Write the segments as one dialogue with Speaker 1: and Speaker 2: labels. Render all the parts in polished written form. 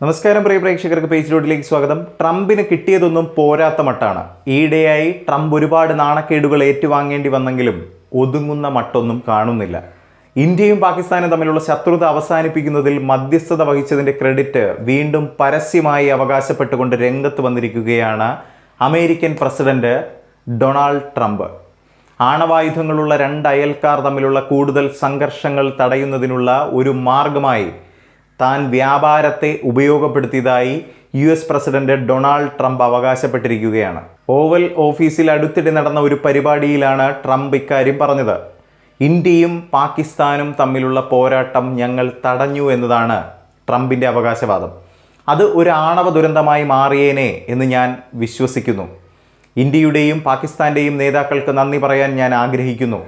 Speaker 1: നമസ്കാരം പ്രിയ പ്രേക്ഷകർക്ക് പേജ് റോഡിലേക്ക് സ്വാഗതം. ട്രംപിന് കിട്ടിയതൊന്നും പോരാത്ത മട്ടാണ്. ഈയിടെയായി ട്രംപ് ഒരുപാട് നാണക്കേടുകൾ ഏറ്റുവാങ്ങേണ്ടി വന്നെങ്കിലും ഒതുങ്ങുന്ന മട്ടൊന്നും കാണുന്നില്ല. ഇന്ത്യയും പാകിസ്ഥാനും തമ്മിലുള്ള ശത്രുത അവസാനിപ്പിക്കുന്നതിൽ മധ്യസ്ഥത വഹിച്ചതിൻ്റെ ക്രെഡിറ്റ് വീണ്ടും പരസ്യമായി അവകാശപ്പെട്ടുകൊണ്ട് രംഗത്ത് വന്നിരിക്കുകയാണ് അമേരിക്കൻ പ്രസിഡന്റ് ഡൊണാൾഡ് ട്രംപ്. ആണവായുധങ്ങളുള്ള രണ്ട് അയൽക്കാർ തമ്മിലുള്ള കൂടുതൽ സംഘർഷങ്ങൾ തടയുന്നതിനുള്ള ഒരു മാർഗമായി താൻ വ്യാപാരത്തെ ഉപയോഗപ്പെടുത്തിയതായി US പ്രസിഡന്റ് ഡൊണാൾഡ് ട്രംപ് അവകാശപ്പെട്ടിരിക്കുകയാണ്. ഓവൽ ഓഫീസിൽ അടുത്തിടെ നടന്ന ഒരു പരിപാടിയിലാണ് ട്രംപ് ഇക്കാര്യം പറഞ്ഞത്. ഇന്ത്യയും പാകിസ്ഥാനും തമ്മിലുള്ള പോരാട്ടം ഞങ്ങൾ തടഞ്ഞു എന്നതാണ് ട്രംപിൻ്റെ അവകാശവാദം. അത് ഒരു ആണവ ദുരന്തമായി മാറിയേനെ എന്ന് ഞാൻ വിശ്വസിക്കുന്നു. ഇന്ത്യയുടെയും പാകിസ്ഥാൻ്റെയും നേതാക്കൾക്ക് നന്ദി പറയാൻ ഞാൻ ആഗ്രഹിക്കുന്നു.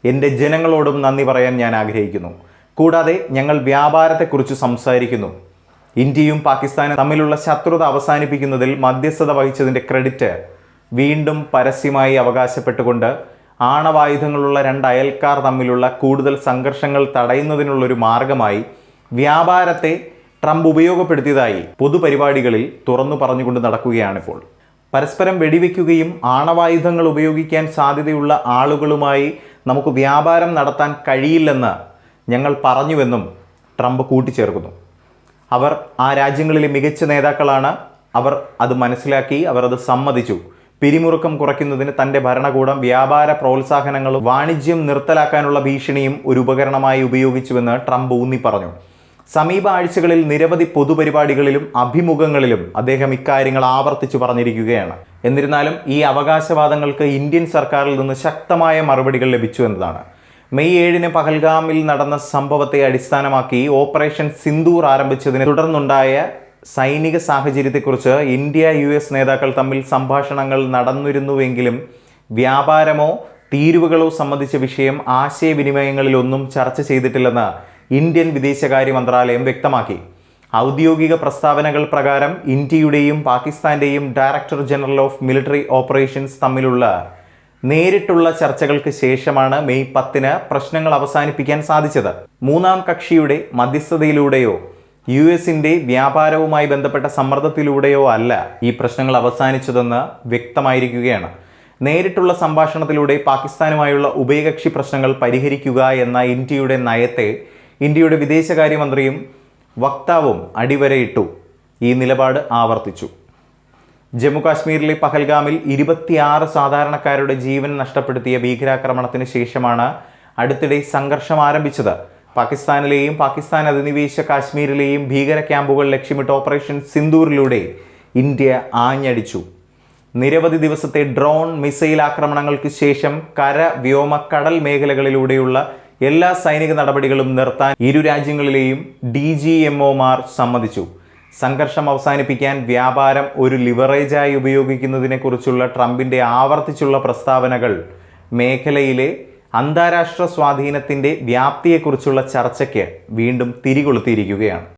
Speaker 1: എൻ്റെ ജനങ്ങളോടും നന്ദി പറയാൻ ഞാൻ ആഗ്രഹിക്കുന്നു. കൂടാതെ ഞങ്ങൾ വ്യാപാരത്തെക്കുറിച്ച് സംസാരിക്കുന്നു. ഇന്ത്യയും പാകിസ്ഥാനും തമ്മിലുള്ള ശത്രുത അവസാനിപ്പിക്കുന്നതിൽ മധ്യസ്ഥത വഹിച്ചതിൻ്റെ ക്രെഡിറ്റ് വീണ്ടും പരസ്യമായി അവകാശപ്പെട്ടുകൊണ്ട് ആണവായുധങ്ങളുള്ള രണ്ട് അയൽക്കാർ തമ്മിലുള്ള കൂടുതൽ സംഘർഷങ്ങൾ തടയുന്നതിനുള്ളൊരു മാർഗമായി വ്യാപാരത്തെ ട്രംപ് ഉപയോഗപ്പെടുത്തിയതായി പൊതുപരിപാടികളിൽ തുറന്നു പറഞ്ഞുകൊണ്ട് നടക്കുകയാണിപ്പോൾ. പരസ്പരം വെടിവെക്കുകയും ആണവായുധങ്ങൾ ഉപയോഗിക്കാൻ സാധ്യതയുള്ള ആളുകളുമായി നമുക്ക് വ്യാപാരം നടത്താൻ കഴിയില്ലെന്ന് ഞങ്ങൾ പറഞ്ഞുവെന്നും ട്രംപ് കൂട്ടിച്ചേർക്കുന്നു. അവർ ആ രാജ്യങ്ങളിലെ മികച്ച നേതാക്കളാണ്. അവർ അത് മനസ്സിലാക്കി, അവർ അത് സമ്മതിച്ചു. പിരിമുറുക്കം കുറയ്ക്കുന്നതിന് തൻ്റെ ഭരണകൂടം വ്യാപാര പ്രോത്സാഹനങ്ങളും വാണിജ്യം നിർത്തലാക്കാനുള്ള ഭീഷണിയും ഒരു ഉപകരണമായി ഉപയോഗിച്ചുവെന്ന് ട്രംപ് ഊന്നി പറഞ്ഞു. സമീപ ആഴ്ചകളിൽ നിരവധി പൊതുപരിപാടികളിലും അഭിമുഖങ്ങളിലും അദ്ദേഹം ഇക്കാര്യങ്ങൾ ആവർത്തിച്ചു പറഞ്ഞിരിക്കുകയാണ്. എന്നിരുന്നാലും ഈ അവകാശവാദങ്ങൾക്ക് ഇന്ത്യൻ സർക്കാരിൽ നിന്ന് ശക്തമായ മറുപടികൾ ലഭിച്ചു എന്നതാണ്. മെയ് 7 പഹൽഗാമിൽ നടന്ന സംഭവത്തെ അടിസ്ഥാനമാക്കി ഓപ്പറേഷൻ സിന്ദൂർ ആരംഭിച്ചതിനെ തുടർന്നുണ്ടായ സൈനിക സാഹചര്യത്തെക്കുറിച്ച് ഇന്ത്യ US നേതാക്കൾ തമ്മിൽ സംഭാഷണങ്ങൾ നടന്നിരുന്നുവെങ്കിലും വ്യാപാരമോ തീരുവകളോ സംബന്ധിച്ച വിഷയം ആശയവിനിമയങ്ങളിലൊന്നും ചർച്ച ചെയ്തിട്ടില്ലെന്ന് ഇന്ത്യൻ വിദേശകാര്യ മന്ത്രാലയം വ്യക്തമാക്കി. ഔദ്യോഗിക പ്രസ്താവനകൾ പ്രകാരം ഇന്ത്യയുടെയും പാകിസ്ഥാൻ്റെയും director general of military operations തമ്മിലുള്ള നേരിട്ടുള്ള ചർച്ചകൾക്ക് ശേഷമാണ് മെയ് 10 പ്രശ്നങ്ങൾ അവസാനിപ്പിക്കാൻ സാധിച്ചത്. മൂന്നാം കക്ഷിയുടെ മധ്യസ്ഥതയിലൂടെയോ US-ന്റെ വ്യാപാരവുമായി ബന്ധപ്പെട്ട സമ്മർദ്ദത്തിലൂടെയോ അല്ല ഈ പ്രശ്നങ്ങൾ അവസാനിച്ചതെന്ന് വ്യക്തമായിരിക്കുകയാണ്. നേരിട്ടുള്ള സംഭാഷണത്തിലൂടെ പാകിസ്ഥാനുമായുള്ള ഉഭയകക്ഷി പ്രശ്നങ്ങൾ പരിഹരിക്കുക എന്ന ഇന്ത്യയുടെ നയത്തെ ഇന്ത്യയുടെ വിദേശകാര്യമന്ത്രിയും വക്താവും അടിവരയിട്ടു. ഈ നിലപാട് ആവർത്തിച്ചു. ജമ്മു കാശ്മീരിലെ പഹൽഗാമിൽ 26 സാധാരണക്കാരുടെ ജീവൻ നഷ്ടപ്പെടുത്തിയ ഭീകരാക്രമണത്തിന് ശേഷമാണ് അടുത്തിടെ സംഘർഷം ആരംഭിച്ചത്. പാകിസ്ഥാനിലെയും പാകിസ്ഥാൻ അധിനിവേശ കാശ്മീരിലെയും ഭീകര ക്യാമ്പുകൾ ലക്ഷ്യമിട്ട് ഓപ്പറേഷൻ സിന്ദൂറിലൂടെ ഇന്ത്യ ആഞ്ഞടിച്ചു. നിരവധി ദിവസത്തെ ഡ്രോൺ മിസൈൽ ആക്രമണങ്ങൾക്ക് ശേഷം കര വ്യോമ കടൽ മേഖലകളിലൂടെയുള്ള എല്ലാ സൈനിക നടപടികളും നിർത്താൻ ഇരു രാജ്യങ്ങളിലെയും DGMOമാർ സമ്മതിച്ചു. സംഘർഷം അവസാനിപ്പിക്കാൻ വ്യാപാരം ഒരു ലിവറേജായി ഉപയോഗിക്കുന്നതിനെക്കുറിച്ചുള്ള ട്രംപിൻ്റെ ആവർത്തിച്ചുള്ള പ്രസ്താവനകൾ മേഖലയിലെ അന്താരാഷ്ട്ര സ്വാധീനത്തിൻ്റെ വ്യാപ്തിയെക്കുറിച്ചുള്ള ചർച്ചയ്ക്ക് വീണ്ടും തിരികൊളുത്തിയിരിക്കുകയാണ്.